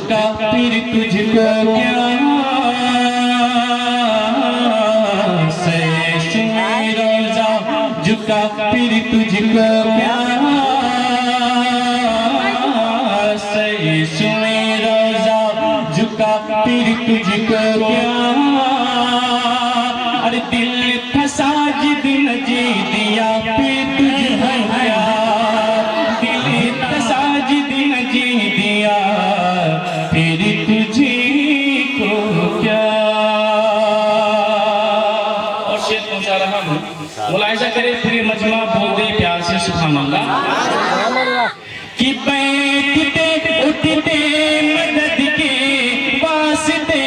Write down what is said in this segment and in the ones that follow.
झुका फिर तुझको क्या सैश में रोजा झुका फिर तुझको क्या सैश में रोजा झुका फिर तुझको क्या अरे दिल था साजिद न जी दिया फिर तुझको क्या दिल था साजिद न जी दिया फिर तुझको क्या। और शेर कौन सा रहा हूँ मुलाहिजा करे पूरी मजमा बोल दे प्यार से सुभान अल्लाह कि बैठते उठते मदद के वास्ते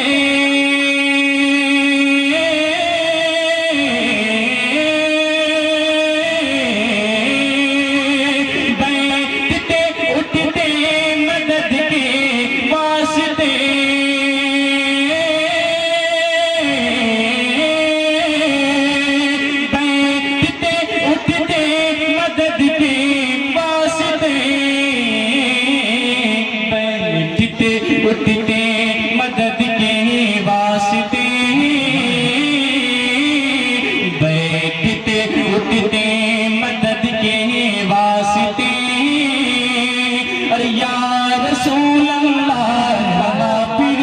बैठते उठते मदद के वास्ते बैठते उठते मदद के वास्ते बैठते उठते मदद के वास्ते बैठते उठते मदद के वास्ते अरे या रसूल अल्लाह फिर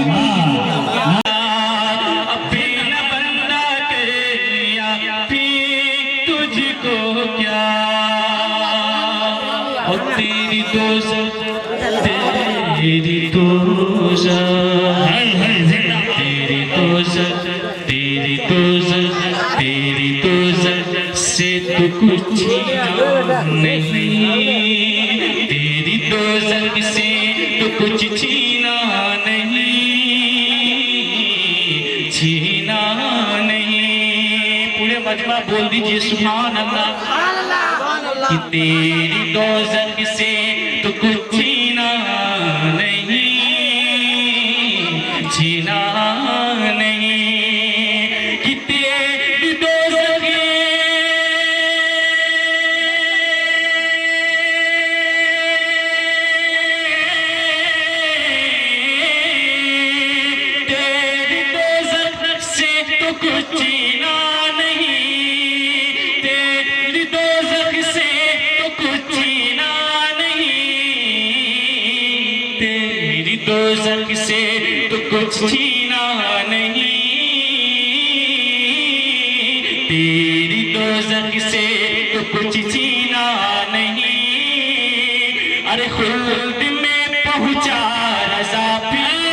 अपना बंदा के लिया फिर तुझको क्या और तेरी दोस्त तेरी दोस्त तेरी दोस्त तेरी दोस्त तेरी दोस्त से तो कुछ नहीं तेरी दोस्त से तो कुछ छीना नहीं छीना नहीं। पूरे मजमा बोल दीजिए सुभान अल्लाह कि तेरी दोस्त से तो कुछ छीना नहीं छीना नहीं कि तेरी दोस्त तेरी दोस्त से तो कुछ छीना नहीं तेरी दोस्त से तो कुछ छीना नहीं तेरी दोस्त से तो कुछ छीना नहीं तेरी दोस्त से तो कुछ छीना नहीं अरे खुल्द में पहुंचा रज़ा फिर